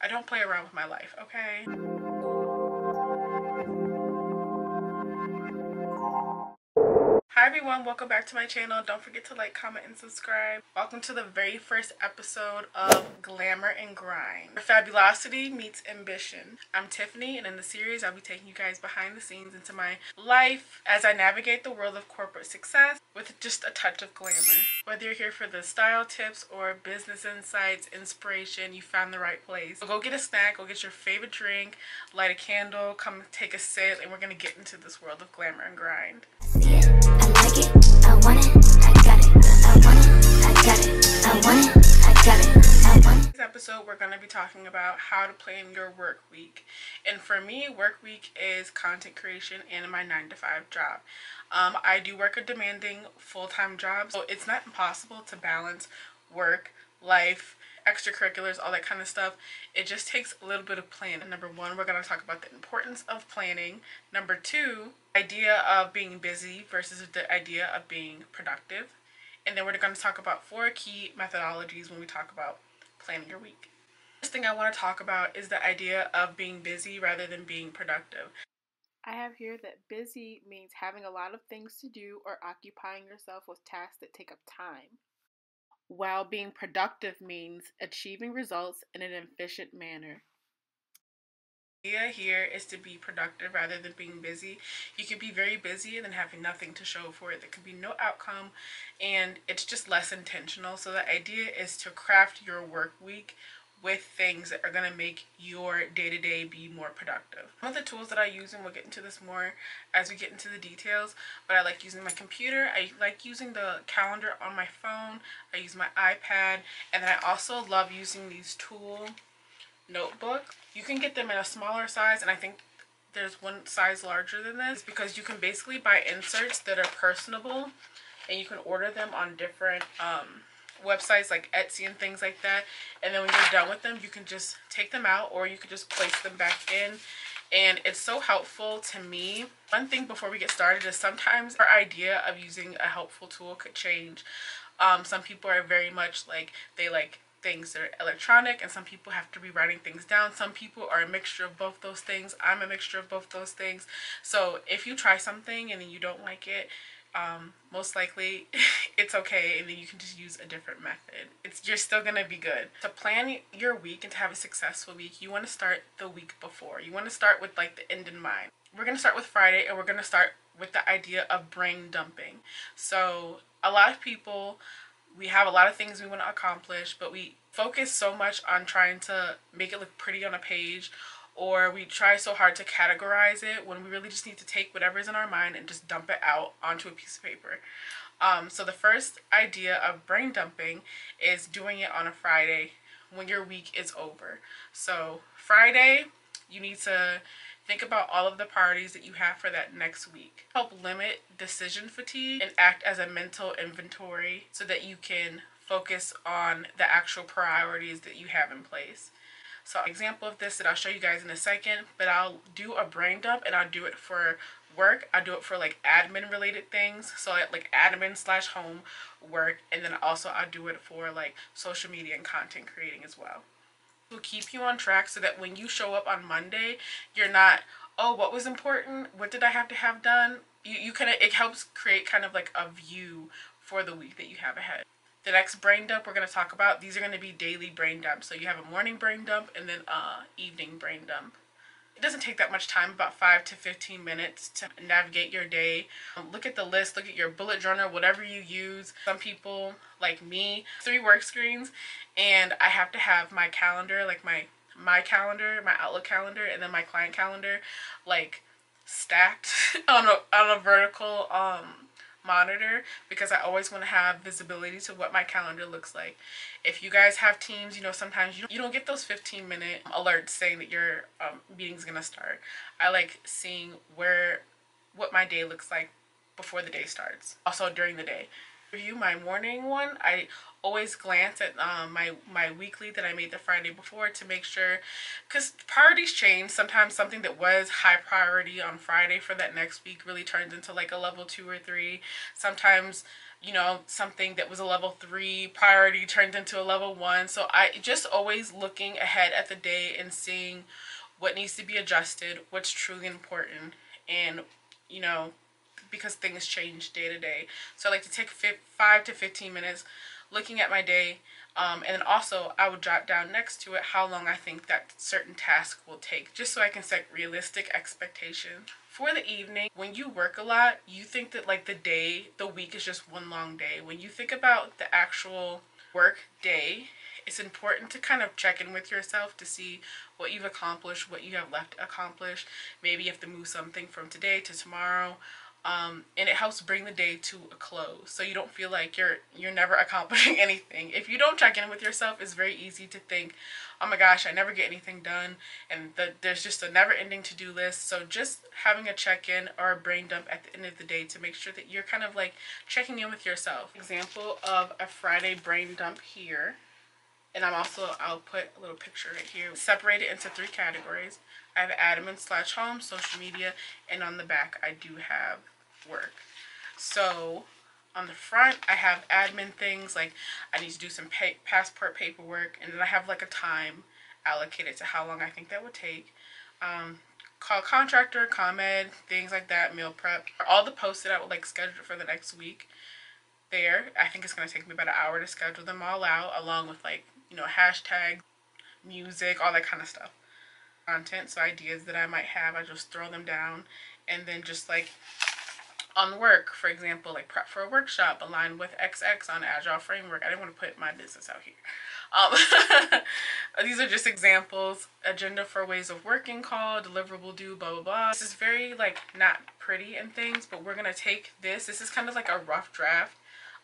I don't play around with my life, okay? Hi everyone, welcome back to my channel. Don't forget to like, comment, and subscribe. Welcome to the very first episode of Glamour and Grind, where fabulosity meets ambition. I'm Tiffany, and in the series I'll be taking you guys behind the scenes into my life as I navigate the world of corporate success with just a touch of glamour. Whether you're here for the style tips or business insights, inspiration, you found the right place. So go get a snack, go get your favorite drink, light a candle, come take a sit, and we're gonna get into this world of glamour and grind. I like it, I want it, I got it, I want it, I got it, I want it, I got it, I want it. This episode we're going to be talking about how to plan your work week. And for me, work week is content creation and my 9-to-5 job. I do work a demanding full-time job, so it's not impossible to balance work, life, extracurriculars, all that kind of stuff. It just takes a little bit of planning. Number one, we're going to talk about the importance of planning. Number two, idea of being busy versus the idea of being productive. And then we're going to talk about 4 key methodologies when we talk about planning your week. First thing I want to talk about is the idea of being busy rather than being productive. I have here that busy means having a lot of things to do or occupying yourself with tasks that take up time, while being productive means achieving results in an efficient manner. The idea here is to be productive rather than being busy. You could be very busy and then having nothing to show for it. There could be no outcome and it's just less intentional. So the idea is to craft your work week with things that are going to make your day-to-day be more productive. One of the tools that I use, and we'll get into this more as we get into the details, but I like using my computer, I like using the calendar on my phone, I use my iPad, and then I also love using these tool notebooks. You can get them in a smaller size, and I think there's one size larger than this, because you can basically buy inserts that are personable, and you can order them on different websites like Etsy and things like that, and then when you're done with them you can just take them out or you can just place them back in, and it's so helpful to me. One thing before we get started is sometimes our idea of using a helpful tool could change. Some people are very much like, they like things that are electronic, and some people have to be writing things down. Some people are a mixture of both those things. I'm a mixture of both those things. So if you try something and then you don't like it, most likely it's okay, and then you can just use a different method. You're still gonna be good. To plan your week and to have a successful week, you want to start the week before. You want to start with like the end in mind. We're gonna start with Friday, and we're gonna start with the idea of brain dumping. So a lot of people, we have a lot of things we want to accomplish, but we focus so much on trying to make it look pretty on a page, or we try so hard to categorize it when we really just need to take whatever's in our mind and just dump it out onto a piece of paper. So the first idea of brain dumping is doing it on a Friday when your week is over. So Friday, you need to think about all of the priorities that you have for that next week. Help limit decision fatigue and act as a mental inventory so that you can focus on the actual priorities that you have in place. So an example of this that I'll show you guys in a second, but I'll do a brain dump, and I'll do it for work. I'll do it for like admin related things, so like admin / home work, and then also I'll do it for like social media and content creating as well. Will keep you on track so that when you show up on Monday, you're not, oh, what was important? What did I have to have done? You kind of, it helps create kind of like a view for the week that you have ahead. The next brain dump we're going to talk about, these are going to be daily brain dumps. So you have a morning brain dump and then evening brain dump. It doesn't take that much time, about 5 to 15 minutes to navigate your day. Look at the list, look at your bullet journal, whatever you use. Some people, like me, 3 work screens, and I have to have my calendar, like my calendar, my Outlook calendar, and then my client calendar, like stacked on a vertical monitor, because I always want to have visibility to what my calendar looks like. If you guys have Teams, you know, sometimes you don't get those 15-minute alerts saying that your meeting's gonna start. I like seeing what my day looks like before the day starts, also during the day. Review my morning one, I always glance at my weekly that I made the Friday before to make sure, because priorities change. Sometimes something that was high priority on Friday for that next week really turns into like a level 2 or 3. Sometimes, you know, something that was a level 3 priority turned into a level 1. So I just always looking ahead at the day and seeing what needs to be adjusted, what's truly important, and, you know, because things change day to day. So I like to take 5 to 15 minutes looking at my day, and then also I would jot down next to it how long I think that certain task will take, just so I can set realistic expectations. For the evening, when you work a lot, you think that like the week is just one long day. When you think about the actual work day, it's important to kind of check in with yourself to see what you've accomplished, what you have left to accomplish. Maybe you have to move something from today to tomorrow. And it helps bring the day to a close, so you don't feel like you're never accomplishing anything. If you don't check in with yourself, it's very easy to think, oh my gosh, I never get anything done, and there's just a never-ending to-do list. So just having a check-in or a brain dump at the end of the day to make sure that you're kind of like checking in with yourself. Example of a Friday brain dump here. And I'll put a little picture right here. Separate it into 3 categories. I have admin/home, social media, and on the back I do have work. So on the front I have admin things, like I need to do some passport paperwork, and then I have like a time allocated to how long I think that would take. Call contractor, ComEd, things like that, meal prep. All the posts that I would like schedule for the next week there. I think it's going to take me about an hour to schedule them all out, along with like, you know, hashtag, music, all that kind of stuff. Content, so ideas that I might have, I just throw them down. And then just like on work, for example, like prep for a workshop, align with XX on Agile framework. I didn't want to put my business out here. These are just examples. Agenda for ways of working call, deliverable due, blah, blah, blah. This is very like not pretty and things, but we're going to take this. This is kind of like a rough draft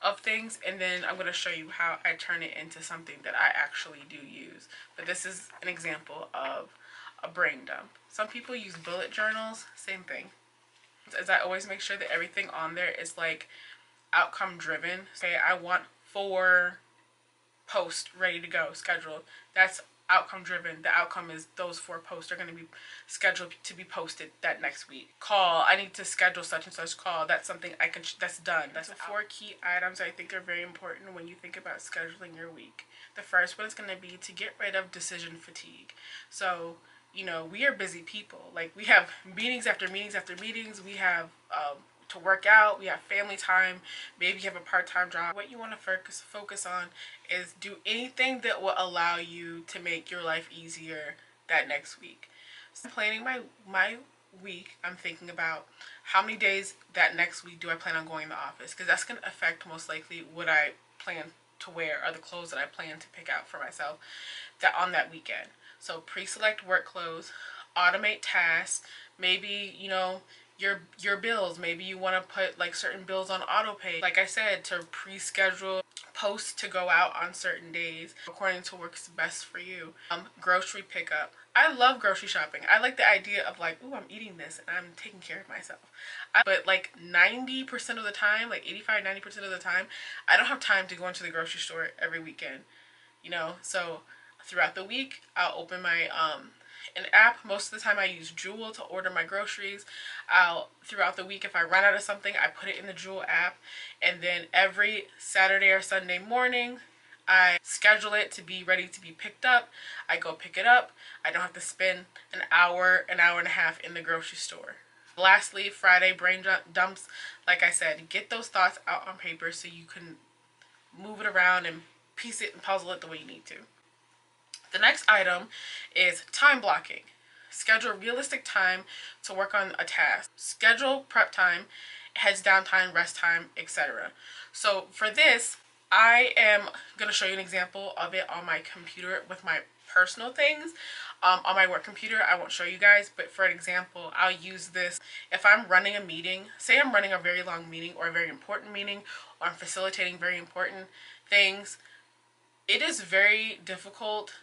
of things, and then I'm going to show you how I turn it into something that I actually do use. But this is an example of a brain dump. Some people use bullet journals, same thing. As I always make sure that everything on there is like outcome driven. Say I want 4 posts ready to go, scheduled. That's outcome driven. The outcome is those 4 posts are going to be scheduled to be posted that next week. Call, I need to schedule such and such call. That's something I can, that's done. That's 4 key items I think are very important when you think about scheduling your week. The first one is going to be to get rid of decision fatigue. So, you know, we are busy people. Like, we have meetings after meetings after meetings. We have to work out. We have family time. Maybe you have a part-time job. What you want to focus on is do anything that will allow you to make your life easier that next week. So planning my week, I'm thinking about how many days that next week do I plan on going to the office, because that's going to affect most likely what I plan to wear or the clothes that I plan to pick out for myself that on that weekend. So pre-select work clothes, automate tasks, maybe, you know, your bills. Maybe you want to put like certain bills on auto pay. Like I said, to pre-schedule posts to go out on certain days according to works best for you. Grocery pickup. I love grocery shopping. I like the idea of like, ooh, I'm eating this and I'm taking care of myself. But like 90% of the time, like 85-90% of the time, I don't have time to go into the grocery store every weekend. You know, so throughout the week, I'll open my an app. Most of the time I use Jewel to order my groceries. Throughout the week, if I run out of something, I put it in the Jewel app, and then every Saturday or Sunday morning I schedule it to be ready to be picked up. I go pick it up. I don't have to spend an hour and a half in the grocery store. Lastly, Friday brain dumps. Like I said, get those thoughts out on paper so you can move it around and piece it and puzzle it the way you need to. The next item is time blocking. Schedule realistic time to work on a task. Schedule prep time, heads down time, rest time, etc. So for this, I am going to show you an example of it on my computer with my personal things. On my work computer, I won't show you guys, but for an example, I'll use this if I'm running a meeting. Say I'm running a very long meeting or a very important meeting, or I'm facilitating very important things. It is very difficult.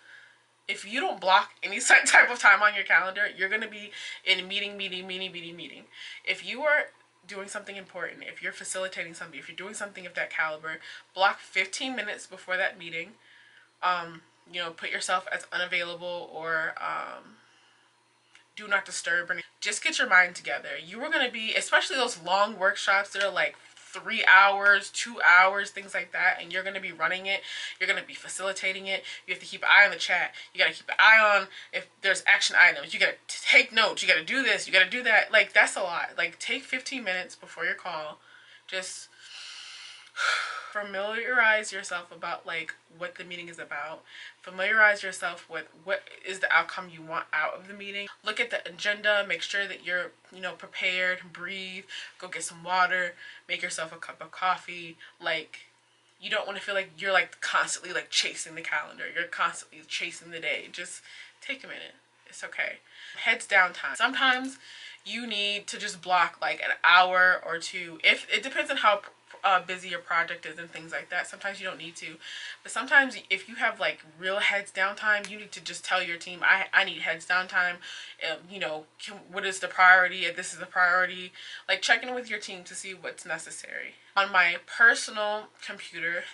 If you don't block any type of time on your calendar, you're going to be in meeting. If you are doing something important, if you're facilitating something, if you're doing something of that caliber, block 15 minutes before that meeting. You know, put yourself as unavailable or do not disturb, or just get your mind together. You are going to be, especially those long workshops that are like 3 hours, 2 hours, things like that, and you're going to be running it, you're going to be facilitating it. You have to keep an eye on the chat, you got to keep an eye on if there's action items, you got to take notes, you got to do this, you got to do that. Like, that's a lot. Like, take 15 minutes before your call, just familiarize yourself about like what the meeting is about. Familiarize yourself with what is the outcome you want out of the meeting. Look at the agenda, make sure that you're, you know, prepared. Breathe, go get some water, make yourself a cup of coffee. Like, you don't want to feel like you're like constantly like chasing the calendar, you're constantly chasing the day. Just take a minute, it's okay. Heads down time. Sometimes you need to just block like an hour or two. If it depends on how busy your project is and things like that. Sometimes you don't need to, but sometimes if you have like real heads down time, you need to just tell your team, I need heads down time. You know, what is the priority? If this is the priority, like check in with your team to see what's necessary. On my personal computer,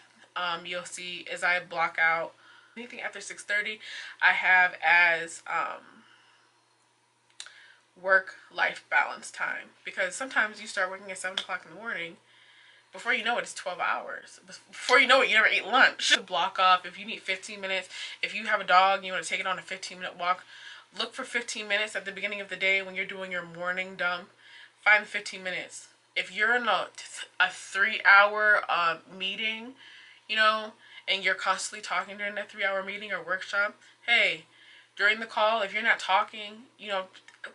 you'll see as I block out anything after 6:30, I have as work-life balance time, because sometimes you start working at 7 o'clock in the morning. Before you know it, it's 12 hours. Before you know it, you never ate lunch. Block off, if you need 15 minutes, if you have a dog and you want to take it on a 15-minute walk, look for 15 minutes at the beginning of the day when you're doing your morning dump. Find 15 minutes. If you're in a 3-hour meeting, you know, and you're constantly talking during that 3-hour meeting or workshop, hey, during the call, if you're not talking, you know,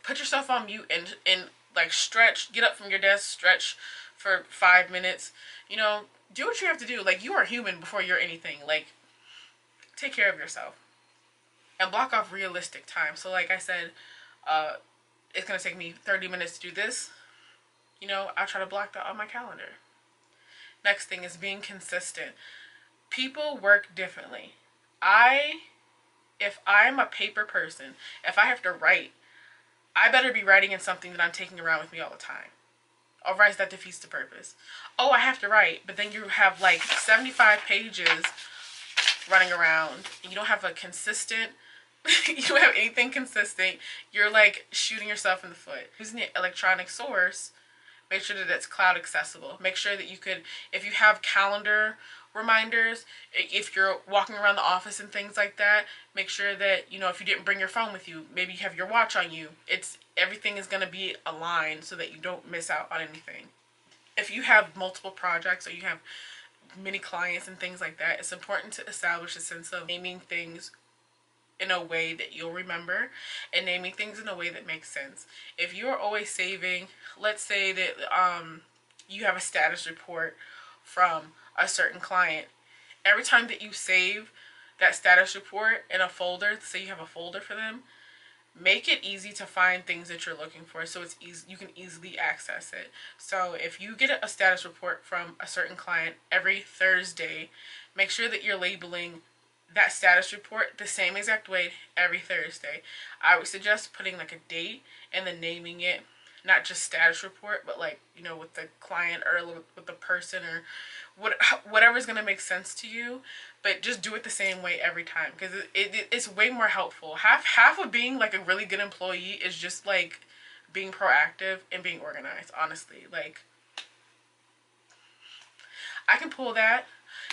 put yourself on mute and like stretch, get up from your desk, stretch for 5 minutes, you know, do what you have to do. Like, you are human before you're anything. Like, take care of yourself and block off realistic time. So like I said, it's gonna take me 30 minutes to do this, you know, I'll try to block that on my calendar. Next thing is being consistent. People work differently. If I'm a paper person, if I have to write, I better be writing in something that I'm taking around with me all the time. Otherwise, that defeats the purpose. Oh, I have to write, but then you have like 75 pages running around, and you don't have a consistent, you don't have anything consistent. You're like shooting yourself in the foot. Using an electronic source, make sure that it's cloud accessible. Make sure that you could, if you have calendar reminders, if you're walking around the office and things like that, make sure that, you know, if you didn't bring your phone with you, maybe you have your watch on you. Everything is going to be aligned so that you don't miss out on anything. If you have multiple projects or you have many clients and things like that, it's important to establish a sense of naming things in a way that you'll remember and naming things in a way that makes sense. If you're always saving, let's say that you have a status report from a certain client, every time that you save that status report in a folder, say you have a folder for them, make it easy to find things that you're looking for, so it's easy, you can easily access it. So if you get a status report from a certain client every Thursday, make sure that you're labeling that status report the same exact way every Thursday. I would suggest putting like a date and then naming it, not just status report, but like, you know, with the client or with the person or whatever's going to make sense to you, but just do it the same way every time, because it's way more helpful. Half of being like a really good employee is just like being proactive and being organized, honestly. Like, I can pull that.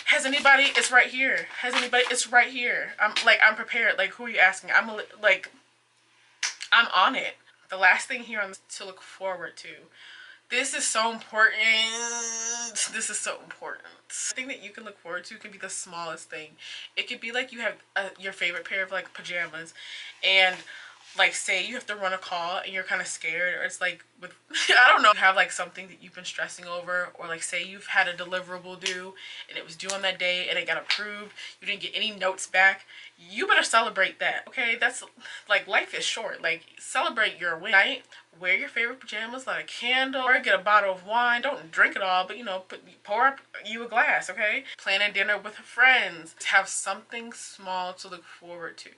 Has anybody? It's right here. Has anybody? It's right here. I'm prepared. Like, who are you asking? I'm on it. The last thing here to look forward to. This is so important. This is so important. The thing that you can look forward to can be the smallest thing. It could be like you have your favorite pair of like pajamas, and like say you have to run a call and you're kind of scared, or it's like with I don't know, you have like something that you've been stressing over, or like say you've had a deliverable due and it was due on that day and it got approved, you didn't get any notes back. You better celebrate that, okay? That's like, life is short. Like, celebrate your win. Night, wear your favorite pajamas, light a candle, or get a bottle of wine. Don't drink it all, but you know, pour up you a glass, okay? Plan a dinner with friends. Have something small to look forward to.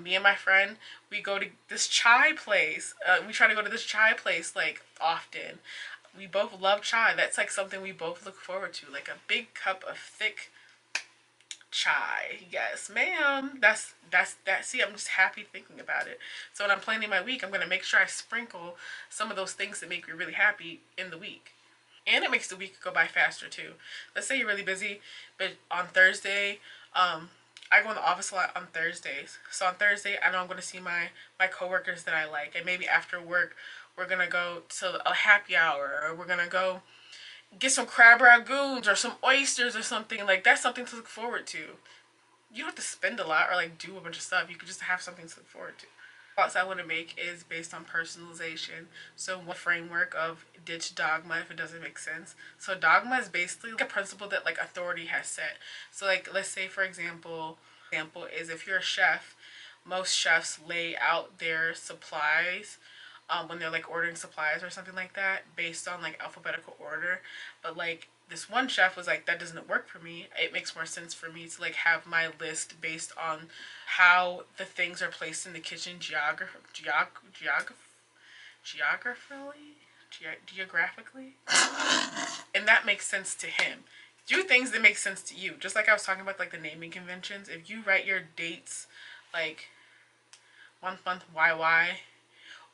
Me and my friend, we go to this chai place. We try to go to this chai place like often. We both love chai. That's like something we both look forward to, like a big cup of thick chai. Yes, ma'am. That's see, I'm just happy thinking about it. So when I'm planning my week, I'm gonna make sure I sprinkle some of those things that make me really happy in the week. And it makes the week go by faster too. Let's say you're really busy, but on Thursday, I go in the office a lot on Thursdays. So on Thursday, I know I'm gonna see my coworkers that I like, and maybe after work, we're gonna go to a happy hour, or we're gonna go get some crab ragoons or some oysters or something. Like, that's something to look forward to. You don't have to spend a lot or like do a bunch of stuff. You could just have something to look forward to. Thoughts I want to make is based on personalization. So one framework of ditch dogma if it doesn't make sense. So dogma is basically like a principle that like authority has set. So like, let's say for example is if you're a chef, most chefs lay out their supplies when they're like ordering supplies or something like that based on like alphabetical order. But like this one chef was like, that doesn't work for me. It makes more sense for me to like have my list based on how the things are placed in the kitchen geographically. And that makes sense to him. Do things that make sense to you. Just like I was talking about like the naming conventions. If you write your dates like month YY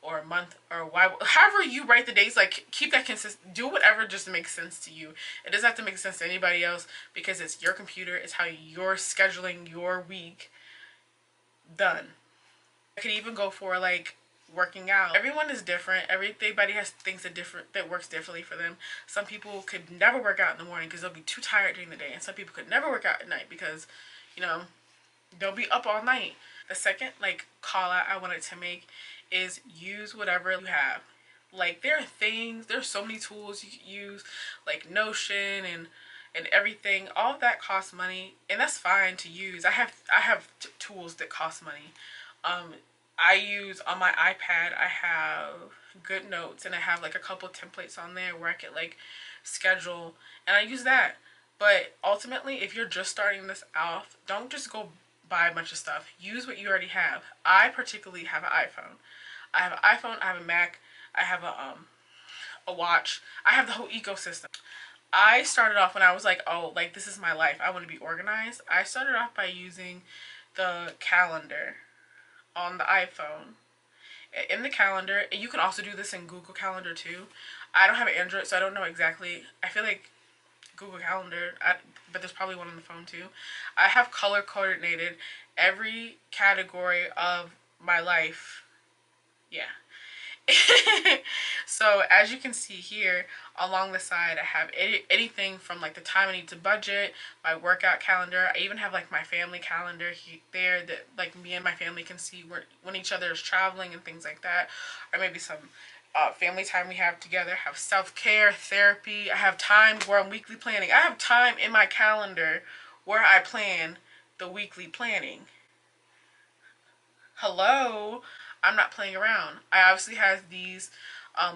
or month or why, however you write the dates, like keep that consistent. Do whatever just makes sense to you. It doesn't have to make sense to anybody else because it's your computer. It's how you're scheduling your week. Done. I could even go for like working out. Everyone is different. Everybody has things that works differently for them. Some people could never work out in the morning because they'll be too tired during the day, and some people could never work out at night because, you know, they'll be up all night. The second like call out I wanted to make is use whatever you have. Like there's so many tools you can use, like Notion and everything. All of that costs money, and that's fine to use. I have tools that cost money. I use on my iPad, I have Good Notes, and I have like a couple templates on there where I could like schedule, and I use that. But ultimately, if you're just starting this off, don't just go buy a bunch of stuff. Use what you already have. I particularly have an iPhone. I have an iPhone, I have a Mac, I have a watch. I have the whole ecosystem. I started off when I was like, oh, like this is my life. I want to be organized. I started off by using the calendar on the iPhone. In the calendar, and you can also do this in Google Calendar too. I don't have an Android, so I don't know exactly. I feel like Google Calendar, but there's probably one on the phone too. I have color coordinated every category of my life. Yeah. So as you can see here along the side, I have anything from like the time I need to budget, my workout calendar. I even have like my family calendar there that like me and my family can see when each other is traveling and things like that, or maybe some family time we have together. I have self-care, therapy. I have time where I'm weekly planning. I have time in my calendar where I plan the weekly planning. Hello, I'm not playing around. I obviously have these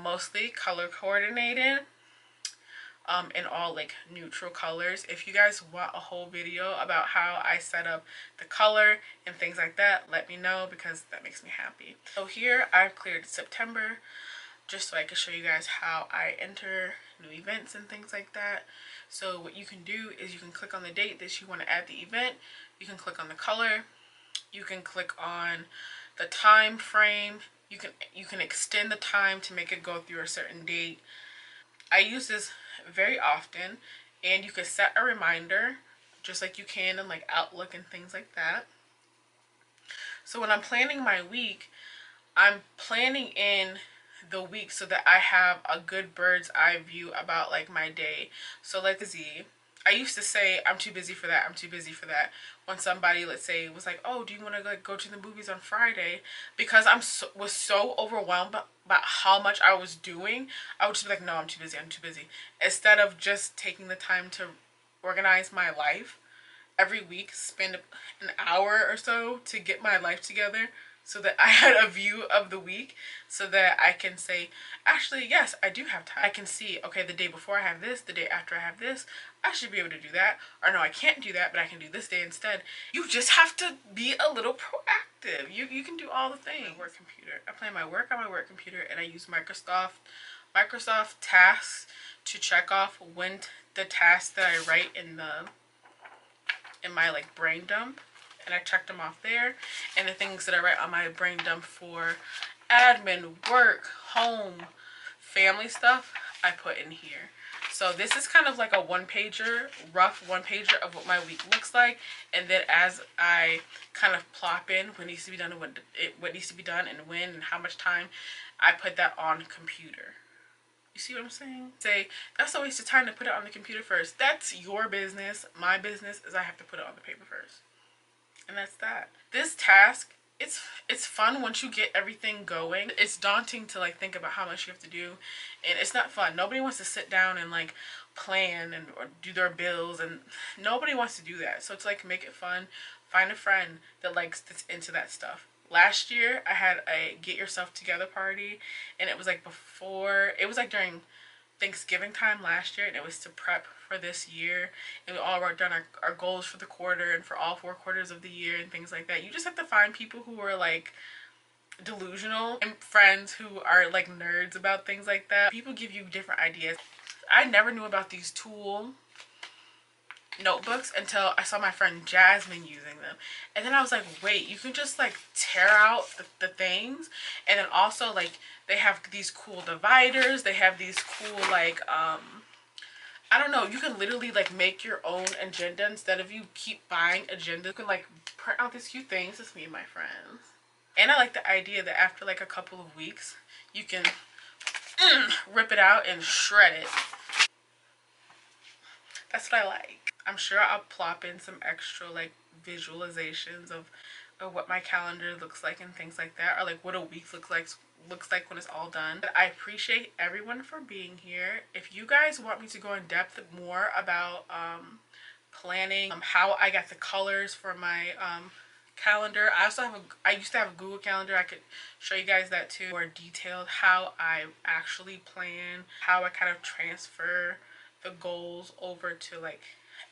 mostly color coordinated in all like neutral colors. If you guys want a whole video about how I set up the color and things like that, let me know because that makes me happy. So here I've cleared September just so I can show you guys how I enter new events and things like that. So what you can do is you can click on the date that you want to add the event. You can click on the color. You can click on the time frame. You can extend the time to make it go through a certain date. I use this very often, and you can set a reminder just like you can in like Outlook and things like that. So when I'm planning my week, I'm planning in the week so that I have a good bird's eye view about like my day. So like the Z, I used to say I'm too busy for that, I'm too busy for that. When somebody, let's say, was like, oh, do you want to like go to the movies on Friday? Because was so overwhelmed about how much I was doing, I would just be like, no, I'm too busy, I'm too busy. Instead of just taking the time to organize my life every week, spend an hour or so to get my life together so that I had a view of the week, so that I can say, actually, yes, I do have time. I can see, okay, the day before I have this, the day after I have this, I should be able to do that. Or no, I can't do that, but I can do this day instead. You just have to be a little proactive. You can do all the things. My work computer. I plan my work on my work computer, and I use Microsoft Microsoft tasks to check off when the tasks that I write in my like brain dump, and I checked them off there. And the things that I write on my brain dump for admin, work, home, family stuff, I put in here. So this is kind of like a one-pager, rough one-pager of what my week looks like. And then as I kind of plop in what needs to be done and what needs to be done and when and how much time, I put that on computer. You see what I'm saying? Say, that's a waste of time to put it on the computer first. That's your business. My business is I have to put it on the paper first. And that's that. This task, it's fun once you get everything going. It's daunting to like think about how much you have to do, and it's not fun. Nobody wants to sit down and like plan and or do their bills, and nobody wants to do that. So to like make it fun, find a friend that's into that stuff. Last year I had a get yourself together party, and it was like during Thanksgiving time last year, and it was to prep for this year, and we all wrote down our goals for the quarter and for all 4 quarters of the year and things like that. You just have to find people who are like delusional and friends who are like nerds about things like that. People give you different ideas. I never knew about these tool notebooks until I saw my friend Jasmine using them, and then I was like, wait, you can just like tear out the things, and then also like they have these cool dividers, they have these cool like I don't know, you can literally like make your own agenda instead of you keep buying agenda. You can like print out these cute things. It's me and my friends, and I like the idea that after like a couple of weeks you can rip it out and shred it. That's what I like. I'm sure I'll plop in some extra like visualizations of what my calendar looks like and things like that, or like what a week looks like when it's all done. But I appreciate everyone for being here. If you guys want me to go in depth more about planning, how I got the colors for my calendar, I used to have a Google calendar. I could show you guys that too, more detailed how I actually plan, how I kind of transfer the goals over to like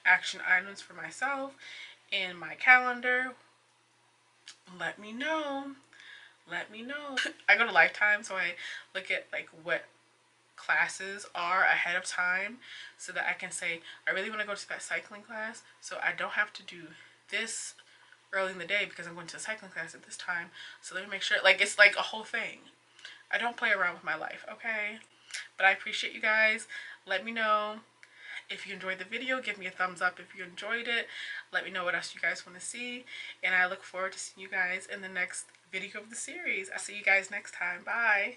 action items for myself in my calendar. Let me know. I go to Lifetime, so I look at like what classes are ahead of time so that I can say I really want to go to that cycling class, so I don't have to do this early in the day because I'm going to a cycling class at this time. So let me make sure, like, it's like a whole thing. I don't play around with my life, okay? But I appreciate you guys. Let me know if you enjoyed the video. Give me a thumbs up if you enjoyed it. Let me know what else you guys want to see, and I look forward to seeing you guys in the next video of the series. I'll see you guys next time. Bye.